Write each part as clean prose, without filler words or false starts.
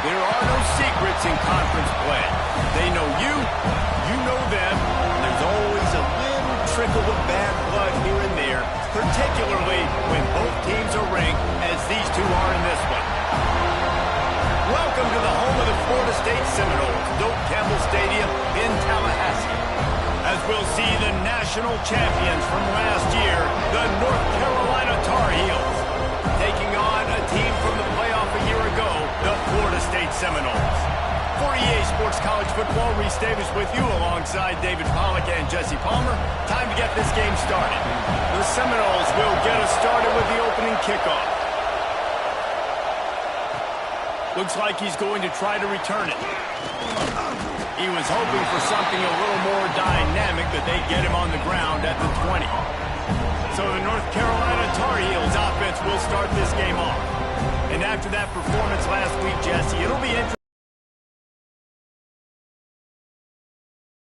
There are no secrets in conference play. They know you, you know them. There's always a little trickle of bad blood here and there, particularly when both teams are ranked as these two are in this one. Welcome to the home of the Florida State Seminoles, Doak Campbell Stadium in Tallahassee. As we'll see the national champions from last year, the North Carolina Tar Heels, taking on a team from the playoff a year ago, the Florida State Seminoles. For EA Sports College Football, Reese Davis with you alongside David Pollack and Jesse Palmer. Time to get this game started. The Seminoles will get us started with the opening kickoff. Looks like he's going to try to return it. He was hoping for something a little more dynamic, but they get him on the ground at the 20. So the North Carolina Tar Heels offense will start this game off. And after that performance last week, Jesse, it'll be interesting.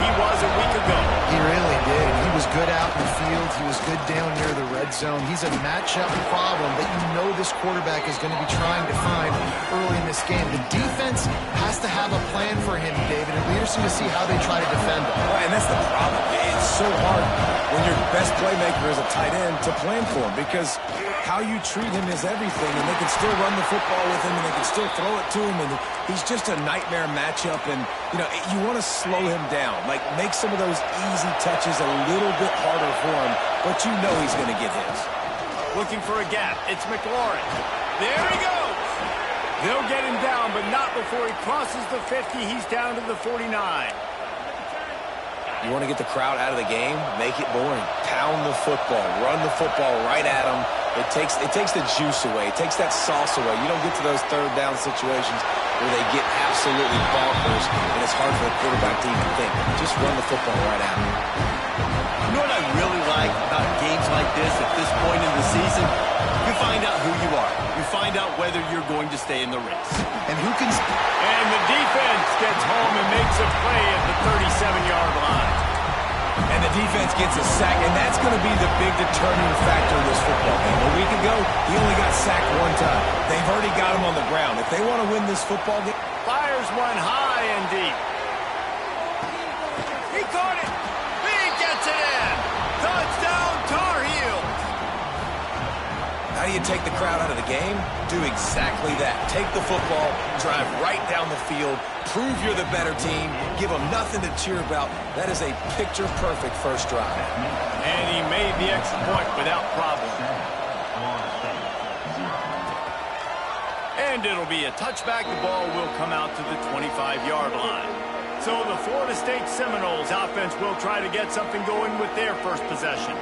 He was a week ago. He really did. He was good out in the field. He was good down near the red zone. He's a matchup problem that you know this quarterback is going to be trying to find early in this game. The defense has to have a plan for him, David. It'll be interesting to see how they try to defend him. Right, and that's the problem. It's so hard when your best playmaker is a tight end to plan for him, because how you treat him is everything, and they can still run the football with him, and they can still throw it to him, and he's just a nightmare matchup. And you know, you want to slow him down, like make some of those easy touches a little bit harder for him, but you know he's going to get his. Looking for a gap. It's McLaurin. There he goes. They'll get him down, but not before he crosses the 50. He's down to the 49. You want to get the crowd out of the game? Make it boring. Pound the football. Run the football right at them. It takes the juice away. It takes that sauce away. You don't get to those third down situations where they get absolutely bonkers, and it's hard for the quarterback to even think. Just run the football right at them. You know what I really like about games like this at this point in the season? You find out who you are. You find out whether you're going to stay in the race. And who can... And the defense gets home and makes a play at the 37-yard line. And the defense gets a sack, and that's going to be the big determining factor of this football game. A week ago, he only got sacked one time. They've already got him on the ground. If they want to win this football game... Fires one high and deep. He caught it. He gets it in. Touchdown, Tar Heels. How do you take the crowd out of the game? Do exactly that. Take the football, drive right down the field, prove you're the better team, give them nothing to cheer about. That is a picture-perfect first drive. And he made the extra point without problem. And it'll be a touchback. The ball will come out to the 25-yard line. So the Florida State Seminoles offense will try to get something going with their first possession.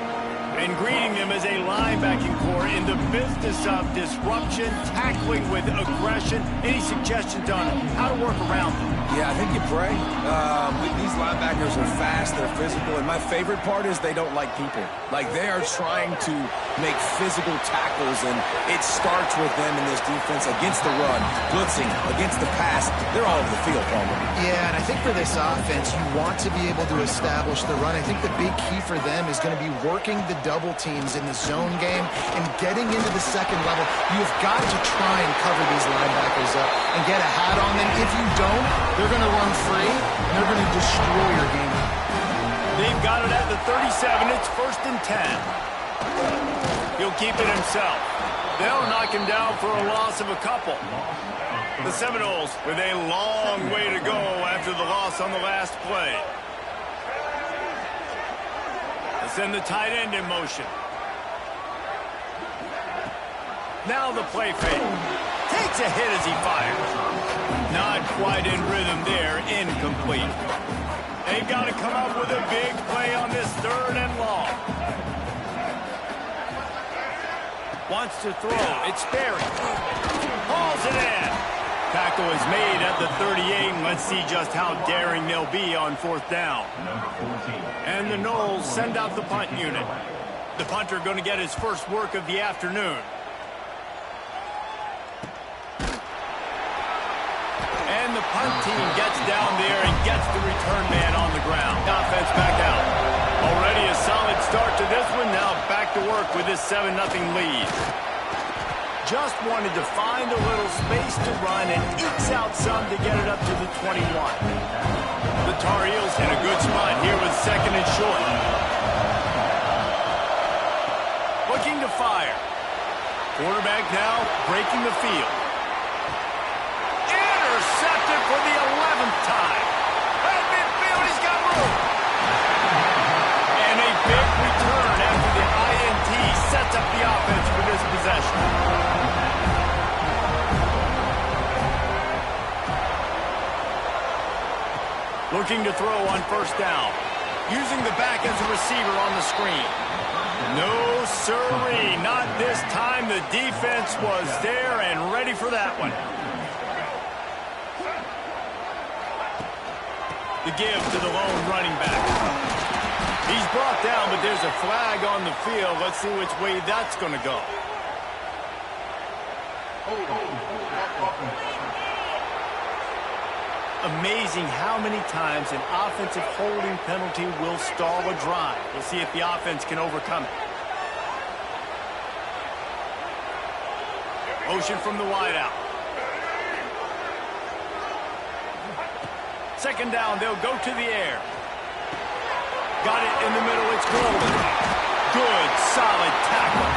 And greeting them as a linebacking core in the business of disruption, tackling with aggression. Any suggestions on how to work around them? Yeah, I think you pray. These linebackers are fast, they're physical, and my favorite part is they don't like people. Like, they are trying to make physical tackles, and it starts with them in this defense against the run, blitzing, against the pass. They're all over the field, Palmer. Yeah, and I think for this offense, you want to be able to establish the run. I think the big key for them is going to be working the double teams in the zone game and getting into the second level. You've got to try and cover these linebackers up and get a hat on them. If you don't, they're going to run free and they're going to destroy your game. They've got it at the 37. It's 1st and 10. He'll keep it himself. They'll knock him down for a loss of a couple. The Seminoles with a long way to go after the loss on the last play. Send the tight end in motion. Now the play fake. Takes a hit as he fires. Not quite in rhythm there. Incomplete. They've got to come up with a big play on this 3rd and long. Wants to throw. It's Sperry. Hauls it in. Tackle is made at the 38. Let's see just how daring they'll be on 4th down. And the Noles send out the punt unit. The punter going to get his first work of the afternoon. And the punt team gets down there and gets the return man on the ground. Offense back out. Already a solid start to this one. Now back to work with this 7-0 lead. just wanted to find a little space to run and ekes out some to get it up to the 21. The Tar Heels in a good spot here with second and short. Looking to fire. Quarterback now breaking the field. Intercepted for the 11th time. At midfield, he's got room. And a big return after the INT sets up the offense for this possession. Looking to throw on first down. Using the back as a receiver on the screen. No, sirree, not this time. The defense was there and ready for that one. The give to the lone running back. He's brought down, but there's a flag on the field. Let's see which way that's going to go. Amazing how many times an offensive holding penalty will stall a drive. We'll see if the offense can overcome it. Motion from the wideout. Second down, they'll go to the air. Got it in the middle, it's golden. Good, solid tackle.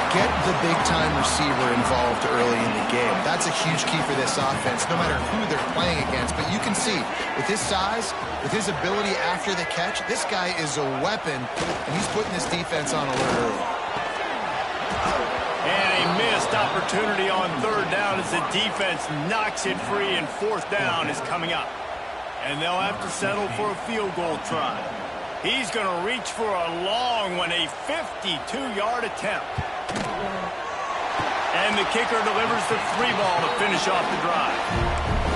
Get the big-time receiver involved early in the game. That's a huge key for this offense, no matter who they're playing against. But you can see, with his size, with his ability after the catch, this guy is a weapon, and he's putting this defense on alert early. And a missed opportunity on third down as the defense knocks it free, and fourth down is coming up. And they'll have to settle for a field goal try. He's going to reach for a long one, a 52-yard attempt. And the kicker delivers the 3-ball to finish off the drive.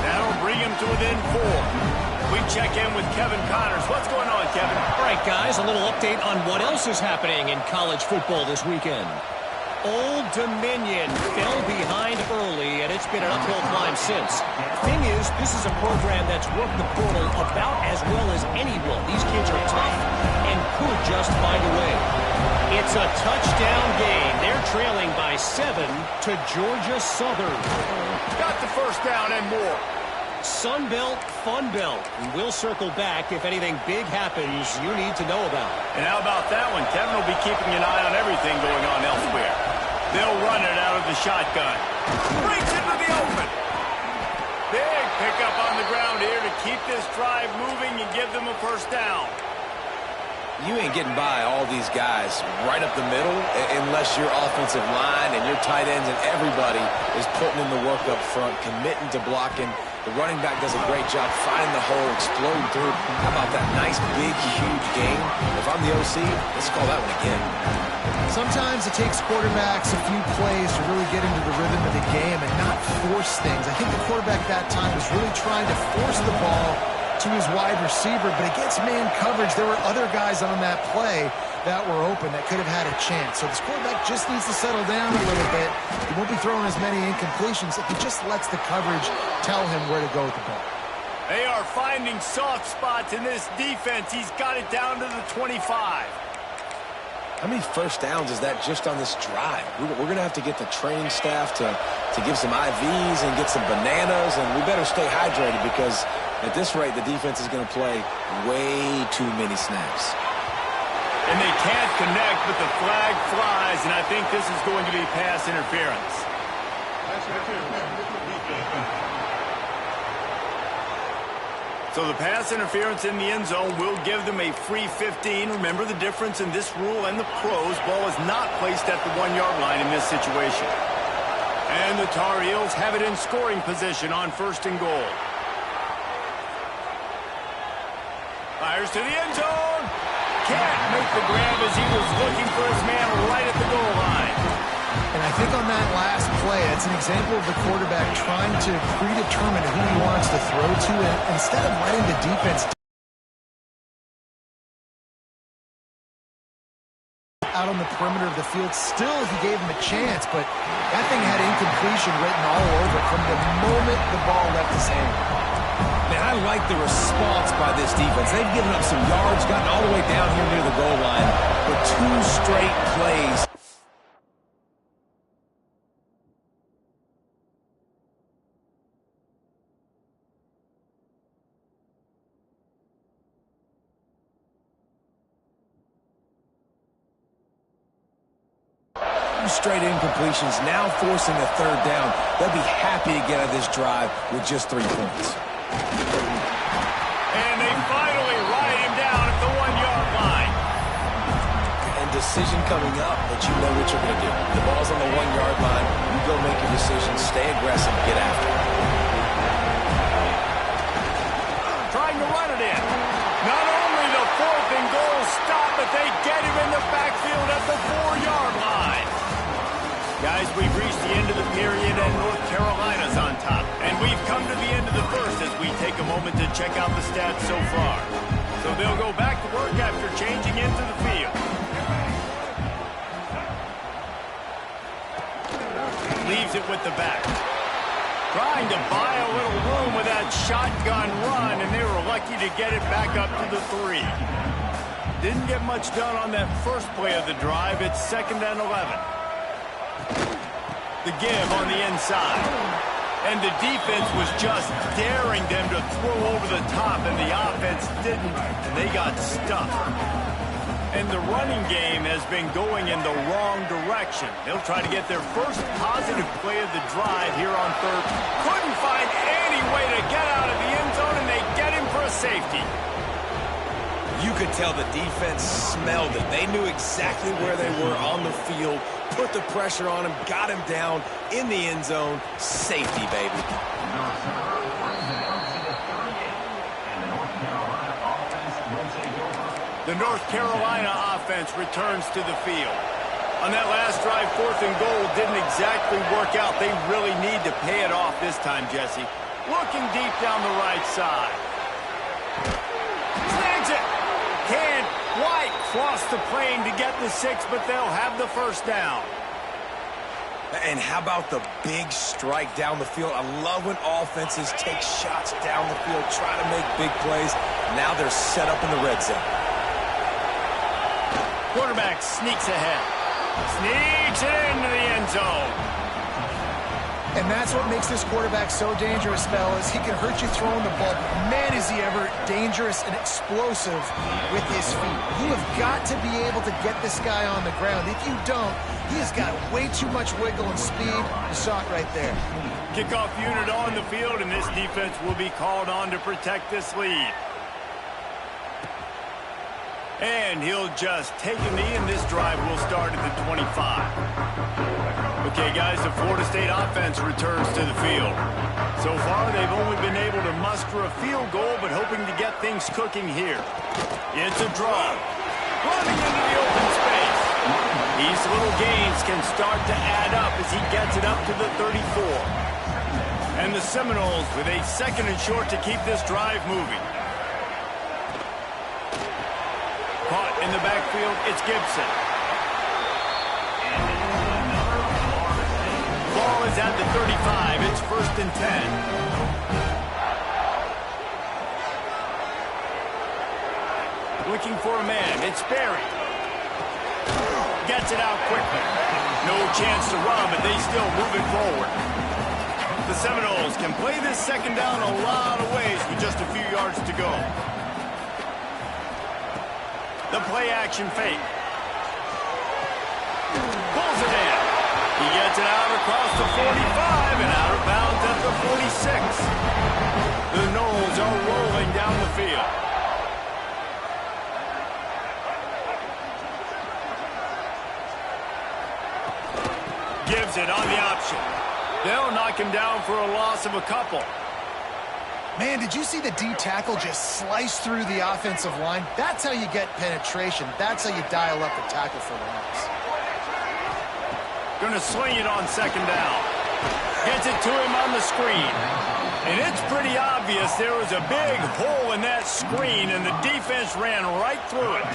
That'll bring him to within 4. We check in with Kevin Connors. What's going on, Kevin? All right, guys, a little update on what else is happening in college football this weekend. Old Dominion fell behind early, and it's been an uphill climb since. Thing is, this is a program that's worked the portal about as well as any will. These kids are tough and could just find a way. It's a touchdown game. They're trailing by 7 to Georgia Southern. Got the first down and more. Sun Belt, Fun Belt. We'll circle back if anything big happens you need to know about. And how about that one? Kevin will be keeping an eye on everything going on elsewhere. They'll run it out of the shotgun. Breaks into the open. Big pickup on the ground here to keep this drive moving and give them a first down. You ain't getting by all these guys right up the middle unless your offensive line and your tight ends and everybody is putting in the work up front, committing to blocking. The running back does a great job finding the hole, exploding through. How about that nice, big, huge game? If I'm the OC, let's call that one again. Sometimes it takes quarterbacks a few plays to really get into the rhythm of the game and not force things. I think the quarterback that time was really trying to force the ball to his wide receiver, but against man coverage, there were other guys on that play that were open that could have had a chance. So this quarterback just needs to settle down a little bit. He won't be throwing as many incompletions if he just lets the coverage tell him where to go with the ball. They are finding soft spots in this defense. He's got it down to the 25. How many first downs is that just on this drive? We're going to have to get the training staff to give some IVs and get some bananas, and we better stay hydrated because at this rate, the defense is going to play way too many snaps. And they can't connect, but the flag flies, and I think this is going to be pass interference. So the pass interference in the end zone will give them a free 15. Remember the difference in this rule and the pros. Ball is not placed at the 1-yard line in this situation. And the Tar Heels have it in scoring position on first and goal. Fires to the end zone. Can't make the grab as he was looking for his man right at the goal line. And I think on that last play, it's an example of the quarterback trying to predetermine who he wants to throw to, and instead of letting the defense out on the perimeter of the field, still he gave him a chance, but that thing had incompletion written all over it from the moment the ball left his hand. Man, I like the response by this defense. They've given up some yards, gotten all the way down here near the goal line, but 2 straight plays 2 straight incompletions, now forcing a 3rd down. They'll be happy to get out of this drive with just 3 points. And they finally ride him down at the 1-yard line. And decision coming up, but you know what you're going to do. The ball's on the 1-yard line. You go make your decision, stay aggressive, get after it. Trying to run it in. Not only the 4th and goal stop, but they get him in the backfield at the 4-yard line. Guys, we've reached the end of the period, and North Carolina's on top. And we've come to the end of the first as we take a moment to check out the stats so far. So they'll go back to work after changing into the field. Leaves it with the back. Trying to buy a little room with that shotgun run, and they were lucky to get it back up to the 3. Didn't get much done on that first play of the drive. It's 2nd and 11. The give on the inside. And the defense was just daring them to throw over the top, and the offense didn't, and they got stuck. And the running game has been going in the wrong direction. They'll try to get their first positive play of the drive here on 3rd. Couldn't find any way to get out of the end zone, and they get him for a safety. You could tell the defense smelled it. They knew exactly where they were on the field, put the pressure on him, got him down in the end zone. Safety, baby. The North Carolina offense returns to the field. On that last drive, 4th and goal didn't exactly work out. They really need to pay it off this time, Jesse. Looking deep down the right side. Snags it. Can't quite cross the plane to get the 6, but they'll have the 1st down. And how about the big strike down the field? I love when offenses take shots down the field, try to make big plays. Now they're set up in the red zone. Quarterback sneaks ahead. Sneaks it into the end zone. And that's what makes this quarterback so dangerous, fellas. He can hurt you throwing the ball. Man, is he ever dangerous and explosive with his feet. You have got to be able to get this guy on the ground. If you don't, he has got way too much wiggle and speed. You saw it right there. Kickoff unit on the field, and this defense will be called on to protect this lead. And he'll just take a knee, and this drive will start at the 25. Okay, guys, the Florida State offense returns to the field. So far, they've only been able to muster a field goal, but hoping to get things cooking here. It's a draw. Running into the open space. These little gains can start to add up as he gets it up to the 34. And the Seminoles with a 2nd and short to keep this drive moving. Caught in the backfield, it's Gibson. Ball is at the 35. It's 1st and 10. Looking for a man. It's Berry. Gets it out quickly. No chance to run, but they still move it forward. The Seminoles can play this 2nd down a lot of ways with just a few yards to go. The play-action fake. Pulls it in. He gets it out across the 45 and out of bounds at the 46. The Noles are rolling down the field. Gives it on the option. They'll knock him down for a loss of a couple. Man, did you see the D tackle just slice through the offensive line? That's how you get penetration. That's how you dial up the tackle for loss. Going to sling it on 2nd down. Gets it to him on the screen. And it's pretty obvious there was a big hole in that screen, and the defense ran right through it.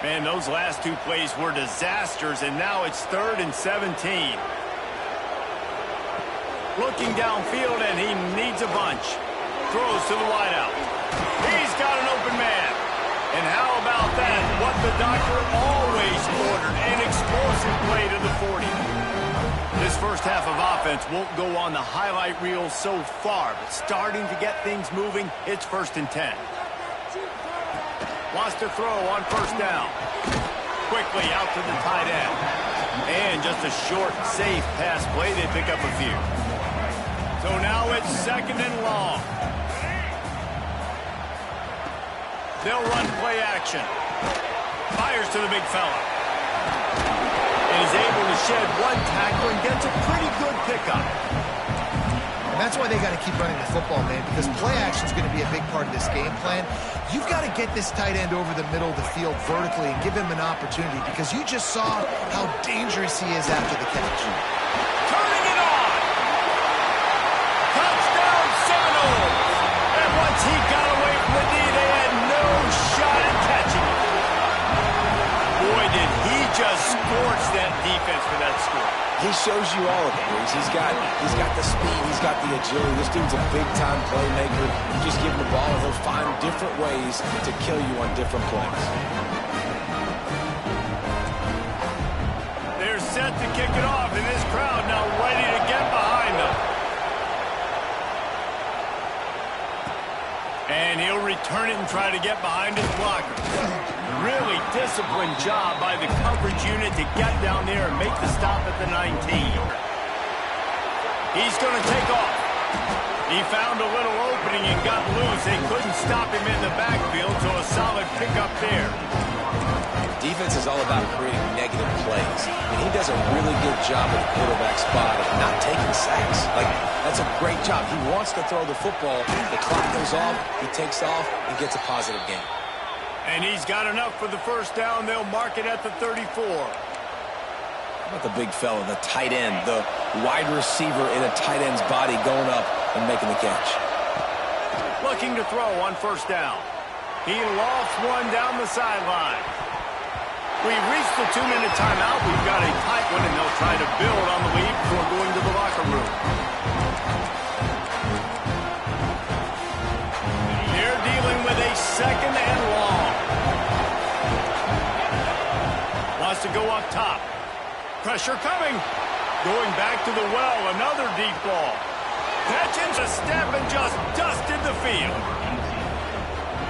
Man, those last 2 plays were disasters, and now it's 3rd and 17. Looking downfield, and he needs a bunch. Throws to the wideout. He's got an open man. And how about that? What the doctor always ordered, an explosive play to the 40. This first half of offense won't go on the highlight reel so far, but starting to get things moving, it's 1st and 10. Wants to throw on 1st down. Quickly out to the tight end. And just a short, safe pass play. They pick up a few. So now it's 2nd and long. They'll run play action. Fires to the big fella. And he's able to shed one tackle and gets a pretty good pickup. That's why they got to keep running the football, man, because play action is going to be a big part of this game plan. You've got to get this tight end over the middle of the field vertically and give him an opportunity, because you just saw how dangerous he is after the catch. Turning it on. Touchdown Seminoles. And once he got away from the knee, they had no shot at catching it. Boy, did he just scorch that defense for that score. He shows you all of it, Reese. He's got the speed, he's got the agility. This dude's a big-time playmaker. You just give him the ball, and he'll find different ways to kill you on different plays. They're set to kick it off, and this crowd now ready to get behind them. And he'll return it and try to get behind his blocker. Really disciplined job by the coverage unit to get down there and make the stop at the 19. He's going to take off. He found a little opening and got loose. They couldn't stop him in the backfield, so a solid pickup there. Defense is all about creating negative plays, and he does a really good job at the quarterback spot of not taking sacks. That's a great job. He wants to throw the football. The clock goes off, he takes off, and gets a positive gain. And he's got enough for the first down. They'll mark it at the 34. How about the big fella, the tight end, the wide receiver in a tight end's body going up and making the catch? Looking to throw on first down. He lofts one down the sideline. We reached the 2-minute timeout. We've got a tight one, and they'll try to build on the lead before going to the locker room. They're dealing with a 2nd and long. Wants to go up top. Pressure coming. Going back to the well, another deep ball. Catching a step and just dusted the field.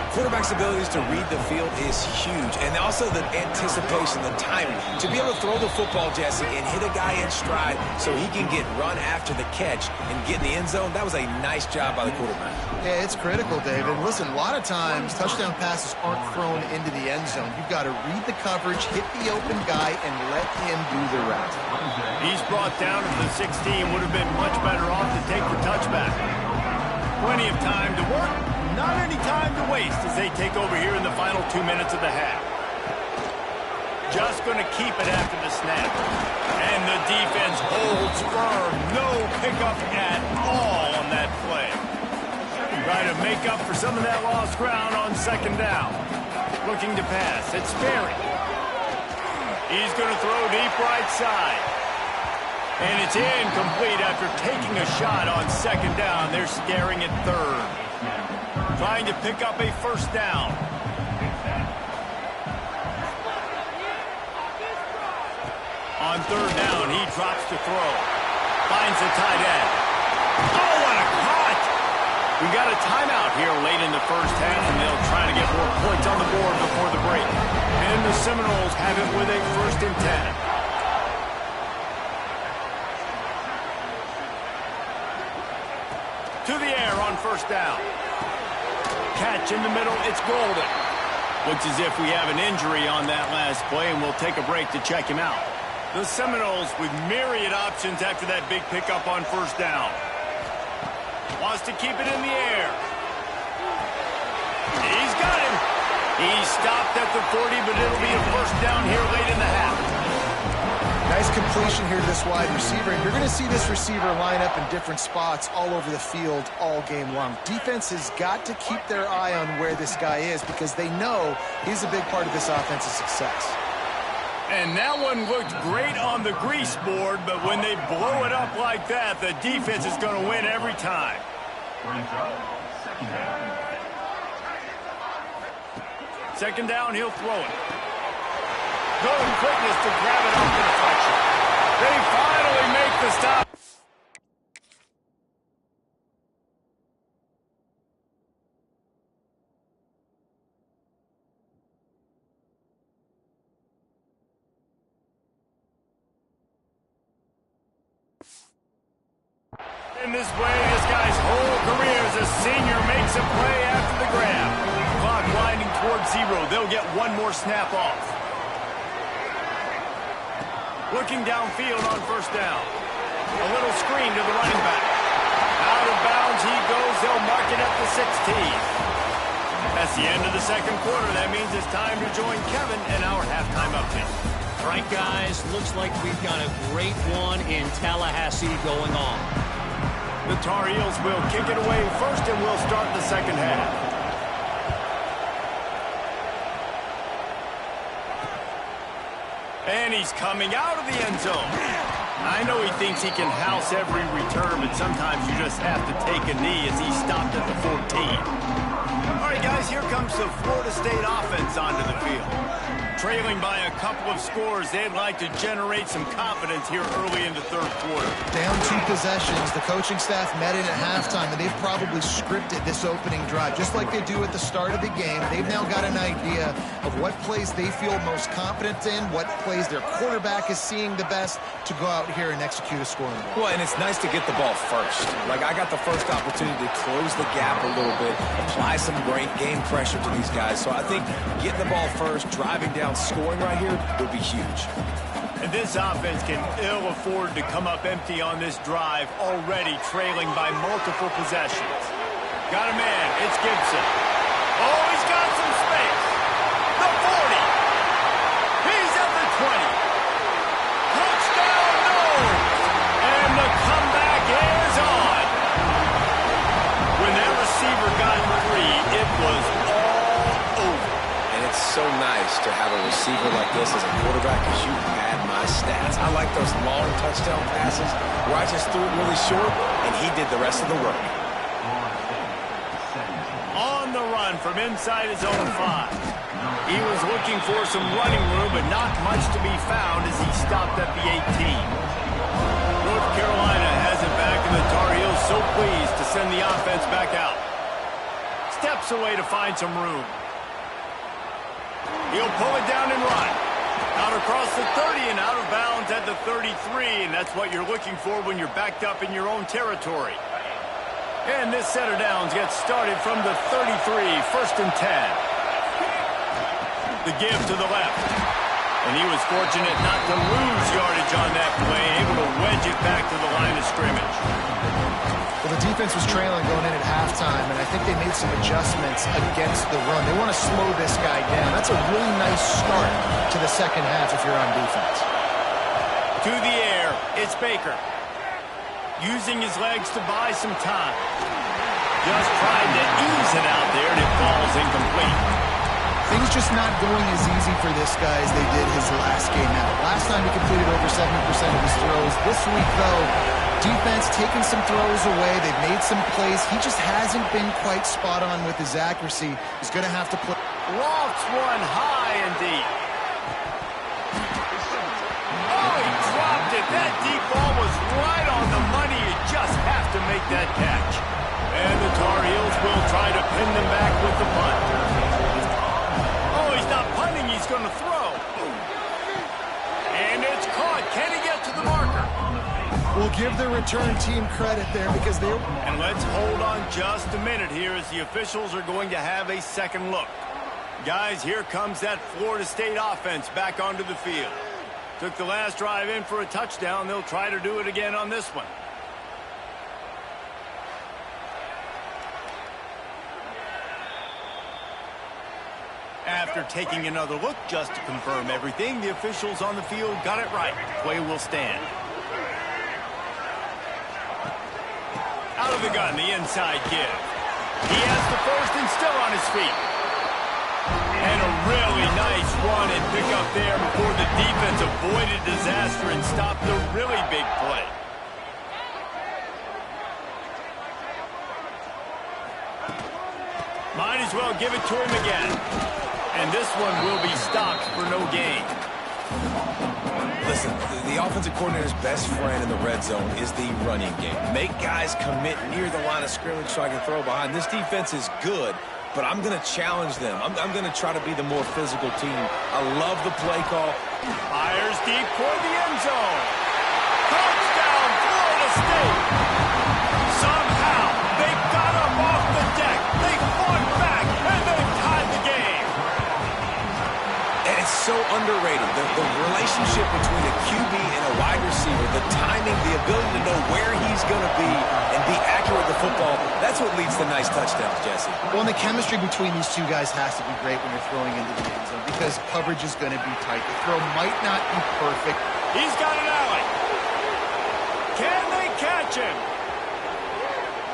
Quarterback's abilities to read the field is huge, and also the anticipation, the timing. To be able to throw the football, Jesse, and hit a guy in stride so he can get run after the catch and get in the end zone, that was a nice job by the quarterback. Yeah, it's critical, David. Listen, a lot of times touchdown passes aren't thrown into the end zone. You've got to read the coverage, hit the open guy, and let him do the rest. He's brought down to the 16. Would have been much better off to take the touchback. Plenty of time to work. Not any time to waste as they take over here in the final 2 minutes of the half. Just going to keep it after the snap. And the defense holds firm. No pickup at all on that play. Try to make up for some of that lost ground on 2nd down. Looking to pass. It's Ferry. He's going to throw deep right side. And it's incomplete after taking a shot on 2nd down. They're staring at 3rd. Trying to pick up a first down. On 3rd down, he drops to throw. Finds the tight end. Oh, what a cut! We got a timeout here late in the first half, and they'll try to get more points on the board before the break. And the Seminoles have it with a 1st and 10. To the air on first down. Catch in the middle, it's Golden. Looks as if we have an injury on that last play, and we'll take a break to check him out. The Seminoles with myriad options after that big pickup on first down. Wants to keep it in the air. He's got him. He stopped at the 40, but it'll be a first down here late in the half. Nice completion here to this wide receiver. And you're going to see this receiver line up in different spots all over the field all game long. Defense has got to keep their eye on where this guy is because they know he's a big part of this offense's success. And that one looked great on the grease board, but when they blow it up like that, the defense is going to win every time. Second down, he'll throw it. Good quickness to grab it off the deflection. They finally make the stop. going this way. This guy's whole career as a senior makes a play after the grab. Clock winding towards 0. They'll get one more snap off. Looking downfield on first down. A little screen to the running back. Out of bounds he goes. They'll mark it at the 16. That's the end of the second quarter. That means it's time to join Kevin in our halftime update. All right, guys, looks like we've got a great one in Tallahassee going on. The Tar Heels will kick it away first, and we'll start the second half. And he's coming out of the end zone. I know he thinks he can house every return, but sometimes you just have to take a knee as he stopped at the 14. All right, guys, here comes the Florida State offense onto the field. Trailing by a couple of scores, they'd like to generate some confidence here early in the third quarter. Down 2 possessions. The coaching staff met in at halftime, and they've probably scripted this opening drive, just like they do at the start of the game. They've now got an idea of what plays they feel most confident in, what plays their quarterback is seeing the best to go out here and execute a scoring goal. Well, and it's nice to get the ball first. Like, I got the first opportunity to close the gap a little bit, apply some great game pressure to these guys. So I think getting the ball first, driving down, scoring right here would be huge. And this offense can ill afford to come up empty on this drive, already trailing by multiple possessions. Got a man. It's Gibson. Oh, he's got some space. The 40. He's at the 20. Touchdown, no! And the comeback is on. When that receiver got 3, it was all over. And it's so nice to have a receiver like this as a quarterback because you had my stats. I like those long touchdown passes where I just threw it really short and he did the rest of the work. On the run from inside his own 5. He was looking for some running room, but not much to be found as he stopped at the 18. North Carolina has it back, and the Tar Heels so pleased to send the offense back out. Steps away to find some room. He'll pull it down and run. Out across the 30 and out of bounds at the 33, and that's what you're looking for when you're backed up in your own territory. And this set of downs gets started from the 33, 1st and 10. The give to the left. And he was fortunate not to lose yardage on that play, able to wedge it back to the line of scrimmage. Well, the defense was trailing going in at halftime, and I think they made some adjustments against the run. They want to slow this guy down. That's a really nice start to the second half if you're on defense. To the air, it's Baker. Using his legs to buy some time. Just trying to ease it out there, and it falls incomplete. Things just not going as easy for this guy as they did his last game out. Last time he completed over 70% of his throws. This week, though, defense taking some throws away. They've made some plays. He just hasn't been quite spot on with his accuracy. He's going to have to play. Lofts one high and deep. Oh, he dropped it. That deep ball was right on the money. You just have to make that catch. And the Tar Heels will try to pin them back with the punt. Oh, he's not punting. He's going to throw. And it's caught. Can he get to the marker? We'll give the return team credit there because they're... And let's hold on just a minute here as the officials are going to have a second look. Guys, here comes that Florida State offense back onto the field. Took the last drive in for a touchdown. They'll try to do it again on this one. After taking another look just to confirm everything, the officials on the field got it right. Play will stand. Out of the gun, the inside give. He has the first and still on his feet. And a really nice run and pick up there before the defense avoided disaster and stopped the really big play. Might as well give it to him again. And this one will be stopped for no gain. Listen, the offensive coordinator's best friend in the red zone is the running game. Make guys commit near the line of scrimmage so I can throw behind. This defense is good, but I'm going to challenge them. I'm going to try to be the more physical team. I love the play call. Fires deep toward the end zone. Touchdown, Florida State. the timing, the ability to know where he's going to be and be accurate with the football, that's what leads to nice touchdowns, Jesse. Well, and the chemistry between these two guys has to be great when you're throwing into the end zone because coverage is going to be tight. The throw might not be perfect. He's got an alley. Can they catch him?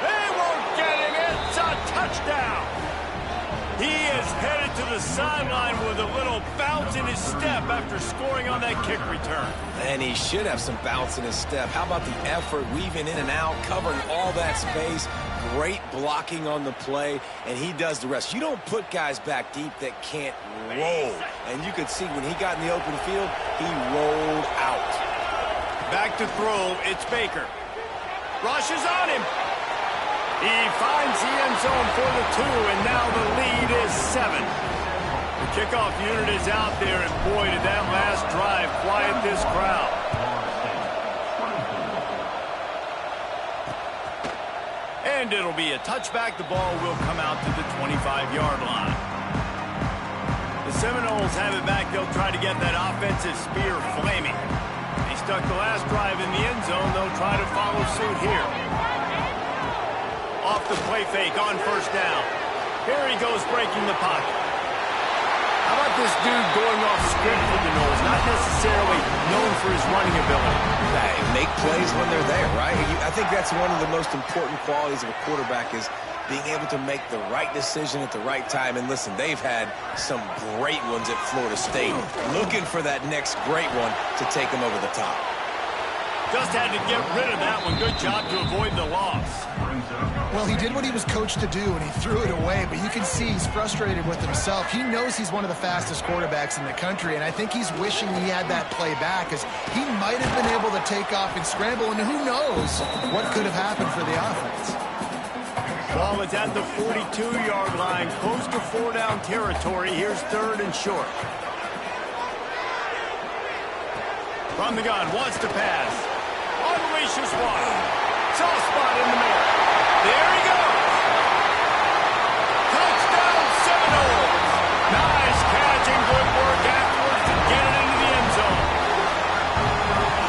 They won't get him. It's a touchdown. He is headed to the sideline with a little bounce in his step after scoring on that kick return. And he should have some bounce in his step. How about the effort, weaving in and out, covering all that space, great blocking on the play, and he does the rest. You don't put guys back deep that can't roll. And you could see when he got in the open field, he rolled out. Back to throw, it's Baker. Rushes on him. He finds the end zone for the 2, and now the lead is 7. The kickoff unit is out there, and boy, did that last drive quiet this crowd. And it'll be a touchback. The ball will come out to the 25-yard line. The Seminoles have it back. They'll try to get that offensive spear flaming. They stuck the last drive in the end zone. They'll try to follow suit here. Off the play fake on first down. Here he goes breaking the pocket. How about this dude going off script for the Noles? Not necessarily known for his running ability. They make plays when they're there, right? I think that's one of the most important qualities of a quarterback is being able to make the right decision at the right time. And listen, they've had some great ones at Florida State. Looking for that next great one to take them over the top. Just had to get rid of that one. Good job to avoid the loss. Well, he did what he was coached to do, and he threw it away, but you can see he's frustrated with himself. He knows he's one of the fastest quarterbacks in the country, and I think he's wishing he had that play back, because he might have been able to take off and scramble, and who knows what could have happened for the offense. Ball is at the 42-yard line, close to 4-down territory. Here's 3rd and short. From the gun, wants to pass. Unleashes one. Soft spot in the middle. There he goes. Touchdown Seminoles. Nice catch and good work afterwards to get it into the end zone.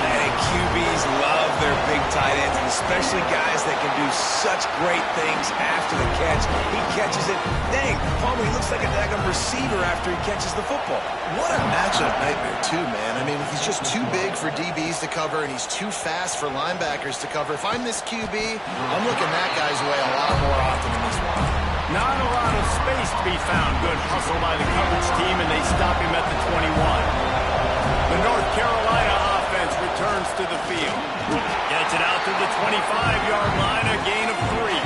And QBs love their big tight ends, and especially guys that can do such great things after the catch. He catches it. Dang, Palmer, he looks like a daggum receiver after he catches the football. What a matchup nightmare, too, man. I mean, he's just too big for DBs to cover, and he's too fast for linebackers to cover. If I'm this QB, I'm looking that guy's way a lot more often than this one. Not a lot of space to be found. Good hustle by the coverage team, and they stop him at the 21. The North Carolina offense returns to the field. Gets it out to the 25-yard line, a gain of 3.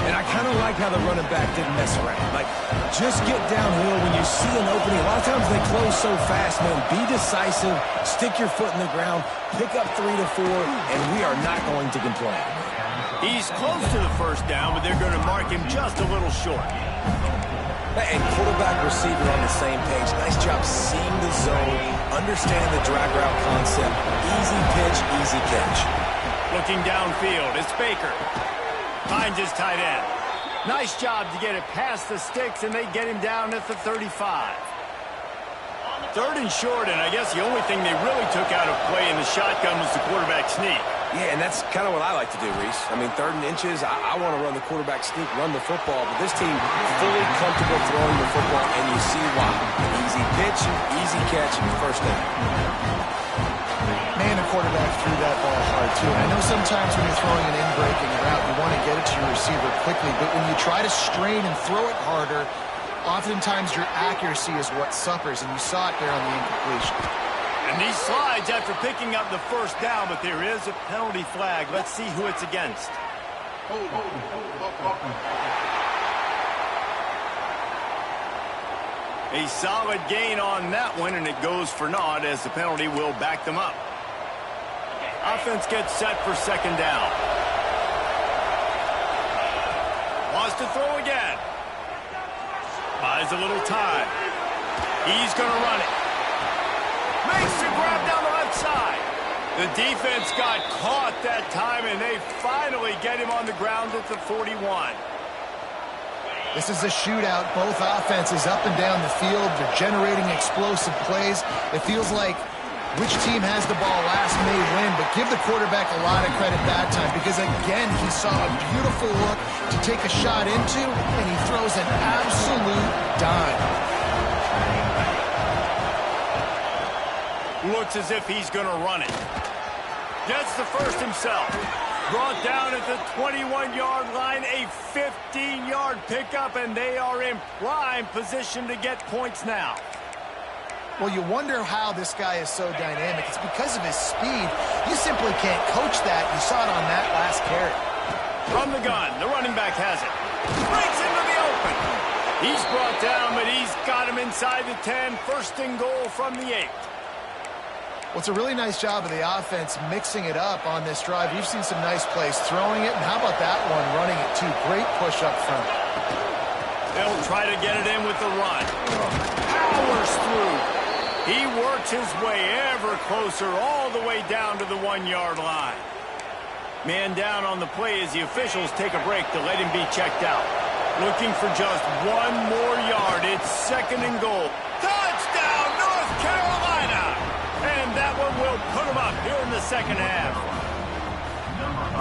And I kind of like how the running back didn't mess around. Like, just get downhill when you see an opening. A lot of times they close so fast, man. Be decisive, stick your foot in the ground, pick up 3 to 4, and we are not going to complain. He's close to the first down, but they're going to mark him just a little short. And quarterback, receiver on the same page. Nice job seeing the zone, understanding the drag route concept. Easy pitch, easy catch. Looking downfield, it's Baker. Finds his tight end. Nice job to get it past the sticks, and they get him down at the 35. 3rd and short, and I guess the only thing they really took out of play in the shotgun was the quarterback sneak. Yeah, and that's kind of what I like to do, Reese. I mean, 3rd and inches, I want to run the quarterback sneak, run the football, but this team fully comfortable throwing the football, and you see why. Easy pitch, easy catch, first down. Man, the quarterback threw that ball hard, too. And I know sometimes when you're throwing an in-breaking route, you want to get it to your receiver quickly, but when you try to strain and throw it harder, oftentimes your accuracy is what suffers, and you saw it there on the incompletion. And he slides after picking up the first down, but there is a penalty flag. Let's see who it's against. A solid gain on that one, and it goes for naught as the penalty will back them up. Offense gets set for 2nd down. Wants to throw again. Buys a little time. He's going to run it. Makes the grab down the left side. The defense got caught that time, and they finally get him on the ground at the 41. This is a shootout. Both offenses up and down the field. They're generating explosive plays. It feels like Which team has the ball last may win, but give the quarterback a lot of credit that time because, again, he saw a beautiful look to take a shot into, and he throws an absolute dime. Looks as if he's going to run it. Gets the first himself. Brought down at the 21-yard line, a 15-yard pickup, and they are in prime position to get points now. Well, you wonder how this guy is so dynamic. It's because of his speed. You simply can't coach that. You saw it on that last carry. From the gun, the running back has it. Breaks into the open. He's brought down, but he's got him inside the 10. First and goal from the 8. Well, it's a really nice job of the offense mixing it up on this drive. We've seen some nice plays throwing it, and how about that one running it too? Great push up front. They'll try to get it in with the run. Powers through. He works his way ever closer all the way down to the 1-yard line. Man down on the play as the officials take a break to let him be checked out. Looking for just one more yard. It's second and goal. Touchdown, North Carolina! And that one will put him up here in the second half.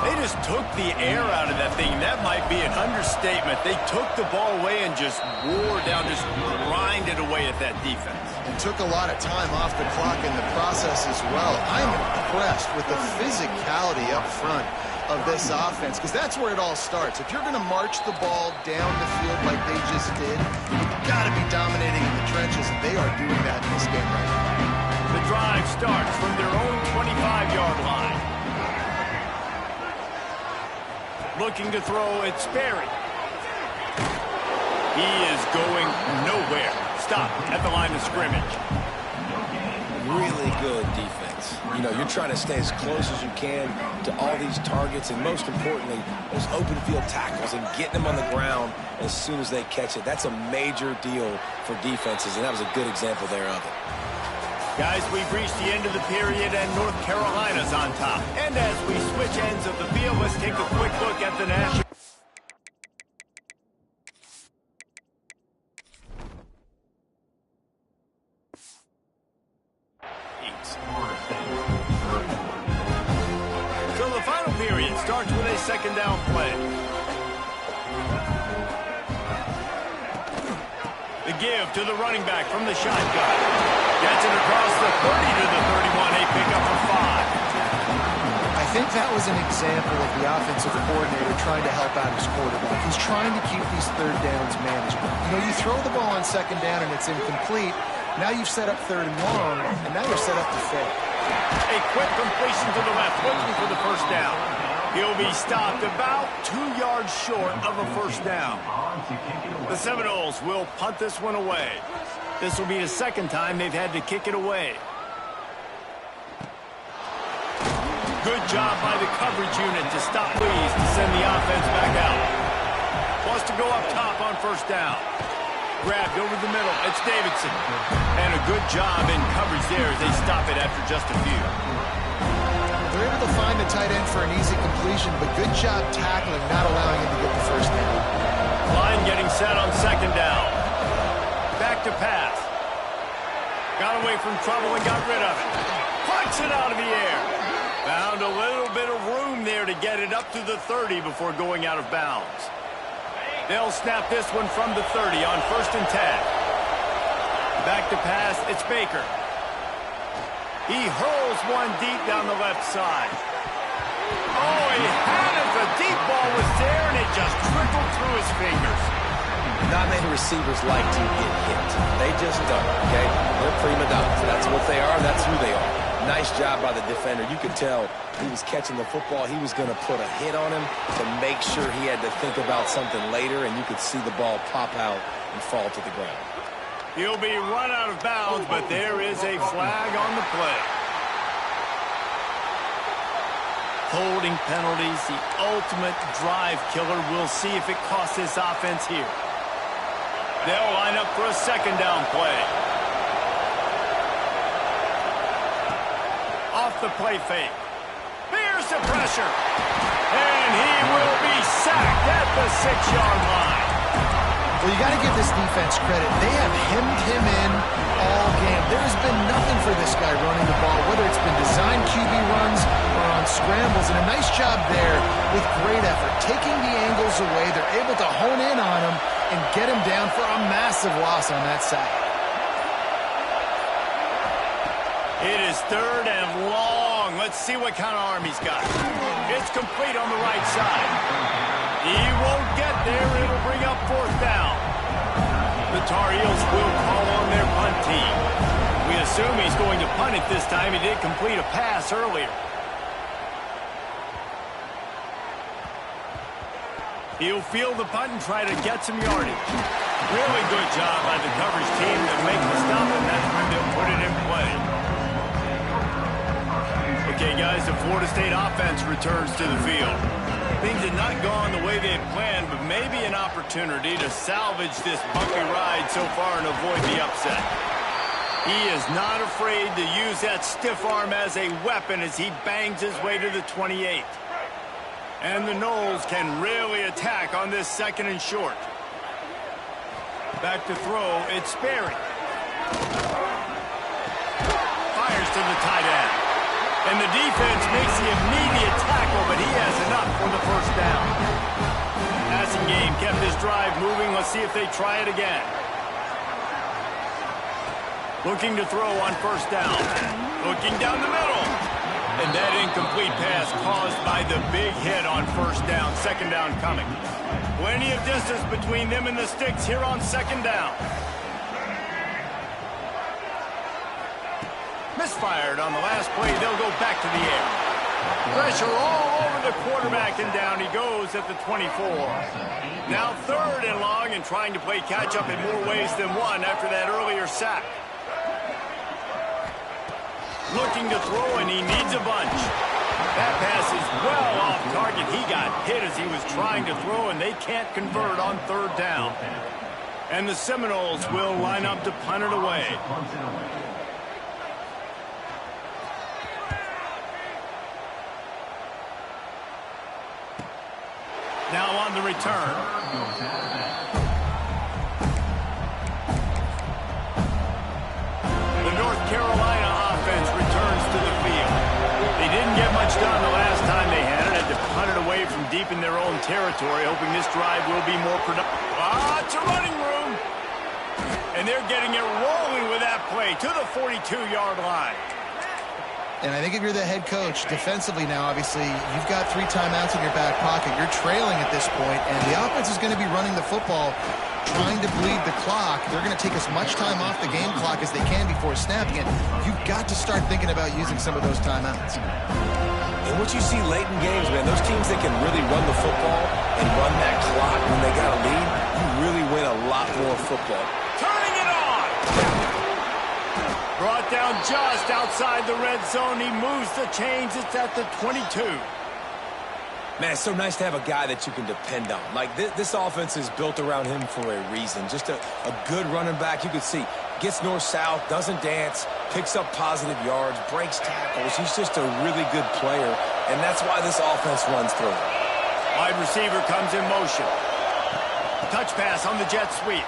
They just took the air out of that thing. That might be an understatement. They took the ball away and just wore down, just grinded away at that defense. And took a lot of time off the clock in the process as well. I'm impressed with the physicality up front of this offense because that's where it all starts. If you're going to march the ball down the field like they just did, you've got to be dominating in the trenches, and they are doing that in this game right now. The drive starts from their own 25-yard line. Looking to throw, it's Sperry. He is going nowhere. Stop at the line of scrimmage. Really good defense. You know, you're trying to stay as close as you can to all these targets, and most importantly, those open field tackles and getting them on the ground as soon as they catch it. That's a major deal for defenses, and that was a good example there of it. Guys, we've reached the end of the period, and North Carolina's on top. And as we switch ends of the field, let's take a quick look at the national. So the final period starts with a second down play. The give to the running back from the shotgun. Gets it across the 30 to the 31. A pickup for 5. I think that was an example of the offensive coordinator trying to help out his quarterback. He's trying to keep these third downs manageable. You know, you throw the ball on second down and it's incomplete. Now you've set up third and long, and now you're set up to fail. A quick completion to the left, looking for the first down. He'll be stopped about 2 yards short of a first down. The Seminoles will punt this one away. This will be the second time they've had to kick it away. Good job by the coverage unit to stop Please to send the offense back out. Wants to go up top on first down. Grabbed over the middle. It's Davidson. And a good job in coverage there as they stop it after just a few. They're able to find the tight end for an easy completion, but good job tackling, not allowing him to get the first down. Line getting set on second down. Back to pass. Got away from trouble and got rid of it. Punts it out of the air. Found a little bit of room there to get it up to the 30 before going out of bounds. They'll snap this one from the 30 on first and 10. Back to pass, it's Baker. He hurls one deep down the left side. Oh, he had it. The deep ball was there, and it just trickled through his fingers. Not many receivers like to get hit. They just don't, okay? They're prima donnas. That's what they are. That's who they are. Nice job by the defender. You could tell he was catching the football. He was going to put a hit on him to make sure he had to think about something later, and you could see the ball pop out and fall to the ground. He'll be run out of bounds, but there is a flag on the play. Holding penalties, the ultimate drive killer. We'll see if it costs this offense here. They'll line up for a second down play. Off the play fake. Here's the pressure. And he will be sacked at the 6-yard line. Well, you got to give this defense credit. They have hemmed him in all game. There has been nothing for this guy running the ball, whether it's been design QB runs or on scrambles. And a nice job there with great effort. Taking the angles away, they're able to hone in on him and get him down for a massive loss on that sack. It is third and long. Let's see what kind of arm he's got. It's complete on the right side. He won't get there. It'll bring up fourth down. The Tar Heels will call on their punt team. We assume he's going to punt it this time. He did complete a pass earlier. He'll field the punt and try to get some yardage. Really good job by the coverage team to make the stop, and that's when they'll put it in play. Okay, guys, the Florida State offense returns to the field. Things had not gone the way they had planned, but maybe an opportunity to salvage this bumpy ride so far and avoid the upset. He is not afraid to use that stiff arm as a weapon as he bangs his way to the 28. And the Noles can really attack on this second and short. Back to throw, it's Sperry. Fires to the tight end. And the defense makes the immediate tackle, but he has enough for the first down. Passing game kept this drive moving. Let's see if they try it again. Looking to throw on first down. Looking down the middle. And that incomplete pass caused by the big hit on first down. Second down coming. Plenty of distance between them and the sticks here on second down. Misfired on the last play. They'll go back to the air. Pressure all over the quarterback, and down he goes at the 24. Now third and long, and trying to play catch-up in more ways than one after that earlier sack. Looking to throw, and he needs a bunch. That pass is well off target. He got hit as he was trying to throw, and they can't convert on third down. And the Seminoles will line up to punt it away. Now on the return. The North Carolina offense returns to the field. They didn't get much done the last time they had to punt it away from deep in their own territory, hoping this drive will be more productive. It's a running room. And they're getting it rolling with that play to the 42-yard line. And I think if you're the head coach, defensively now, obviously, you've got 3 timeouts in your back pocket. You're trailing at this point, and the offense is going to be running the football, trying to bleed the clock. They're going to take as much time off the game clock as they can before snapping it. You've got to start thinking about using some of those timeouts. And what you see late in games, man, those teams that can really run the football and run that clock when they got a lead, you really win a lot more football. Turning it on! Brought down just outside the red zone. He moves the chains. It's at the 22. Man, it's so nice to have a guy that you can depend on. Like, this offense is built around him for a reason. Just a good running back. You can see, gets north-south, doesn't dance, picks up positive yards, breaks tackles. He's just a really good player, and that's why this offense runs through him. Wide receiver comes in motion. Touch pass on the jet sweep.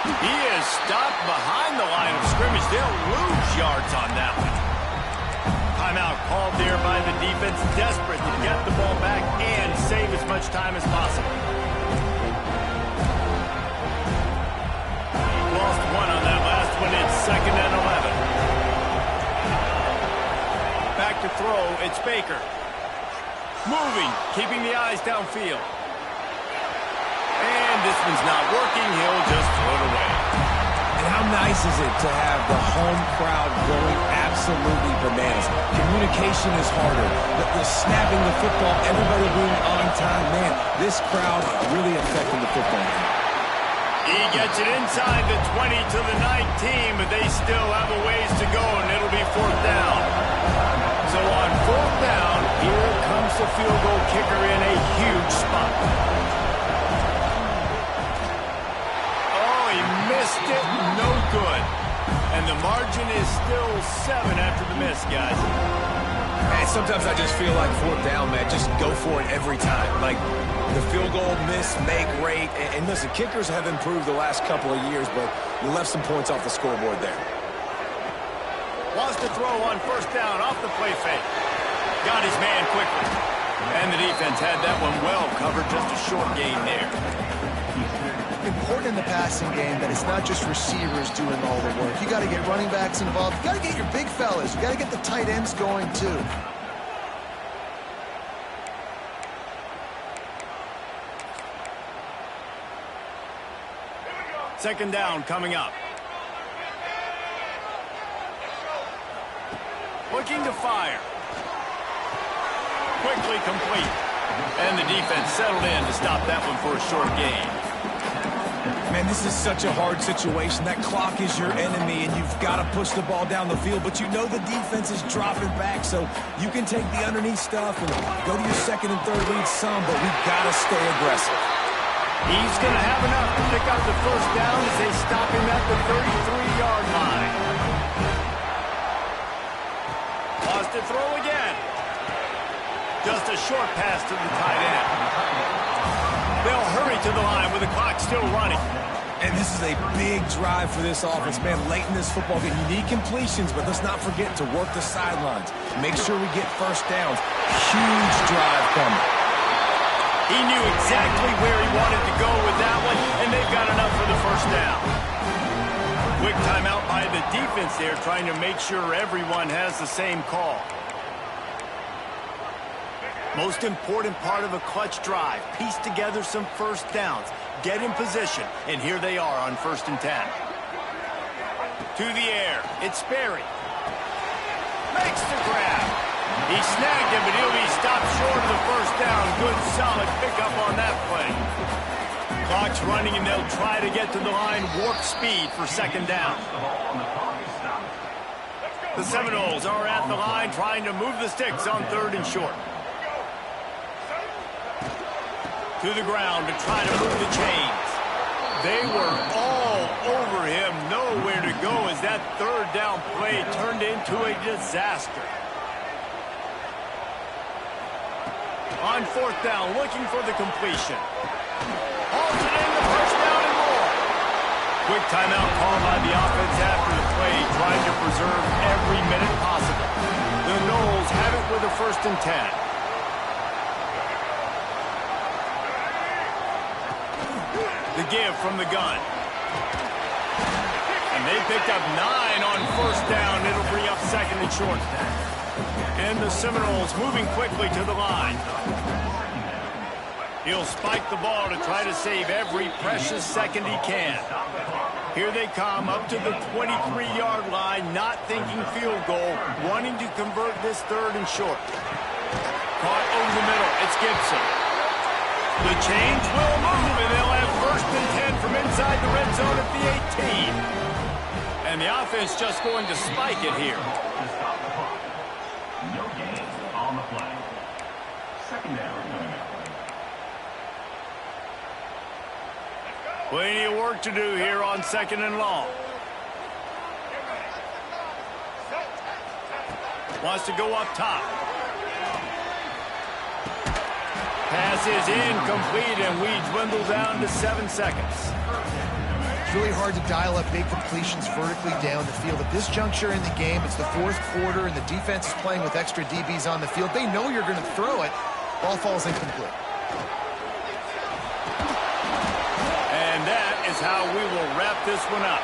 He is stopped behind the line of scrimmage. They'll lose yards on that one. Timeout called there by the defense, desperate to get the ball back and save as much time as possible. Lost one on that last one. It's second and 11. Back to throw. It's Baker. Moving, keeping the eyes downfield. And this one's not working. He'll just throw it away. And how nice is it to have the home crowd going absolutely bananas? Communication is harder. The snapping the football, everybody being on time. Man, this crowd really affecting the football game. He gets it inside the 20 to the 19, but they still have a ways to go, and it'll be fourth down. So on fourth down, here comes the field goal kicker in a huge spot. Missed it, no good. And the margin is still 7 after the miss, guys. And sometimes I just feel like 4th down, man, just go for it every time. Like the field goal miss, make rate. And listen, kickers have improved the last couple of years, but you left some points off the scoreboard there. Wants to throw on 1st down off the play fake. Got his man quickly. And the defense had that one well covered, just a short gain there. Important in the passing game that it's not just receivers doing all the work. You got to get running backs involved. You got to get your big fellas. You got to get the tight ends going too. Second down coming up. Looking to fire. Quickly complete. And the defense settled in to stop that one for a short gain. Man, this is such a hard situation. That clock is your enemy, and you've got to push the ball down the field. But you know the defense is dropping back, so you can take the underneath stuff and go to your 2nd and 3rd read some, but we've got to stay aggressive. He's going to have enough to pick up the 1st down as they stop him at the 33-yard line. Wants to throw again. Just a short pass to the tight end. They'll hurry to the line with the clock still running. And this is a big drive for this offense, man. Late in this football game, you need completions, but let's not forget to work the sidelines. Make sure we get 1st downs. Huge drive coming. He knew exactly where he wanted to go with that one, and they've got enough for the 1st down. Quick timeout by the defense there, trying to make sure everyone has the same call. Most important part of a clutch drive, piece together some 1st downs, get in position, and here they are on 1st and 10. To the air, it's Sperry. Makes the grab. He snagged him, but he'll be stopped short of the 1st down. Good, solid pickup on that play. Clock's running, and they'll try to get to the line, warp speed for 2nd down. The Seminoles are at the line, trying to move the sticks on 3rd and short. To the ground to try to move the chains. They were all over him, nowhere to go as that 3rd down play turned into a disaster. On 4th down, looking for the completion. Hauls it in the 1st down and more. Quick timeout called by the offense after the play, trying to preserve every minute possible. The Noles have it with a 1st and 10. The give from the gun. And they picked up 9 on 1st down. It'll bring up 2nd and short. And the Seminoles moving quickly to the line. He'll spike the ball to try to save every precious second he can. Here they come up to the 23-yard line, not thinking field goal, wanting to convert this 3rd and short. Caught over the middle. It's Gibson. The chains will move, and they'll have 1st and 10 from inside the red zone at the 18. And the offense just going to spike it here. No gain on the play. 2nd down. Plenty of work to do here on 2nd and long. Wants to go up top. Pass is incomplete, and we dwindle down to 7 seconds. It's really hard to dial up big completions vertically down the field. At this juncture in the game, it's the 4th quarter, and the defense is playing with extra DBs on the field. They know you're going to throw it. Ball falls incomplete. And that is how we will wrap this one up.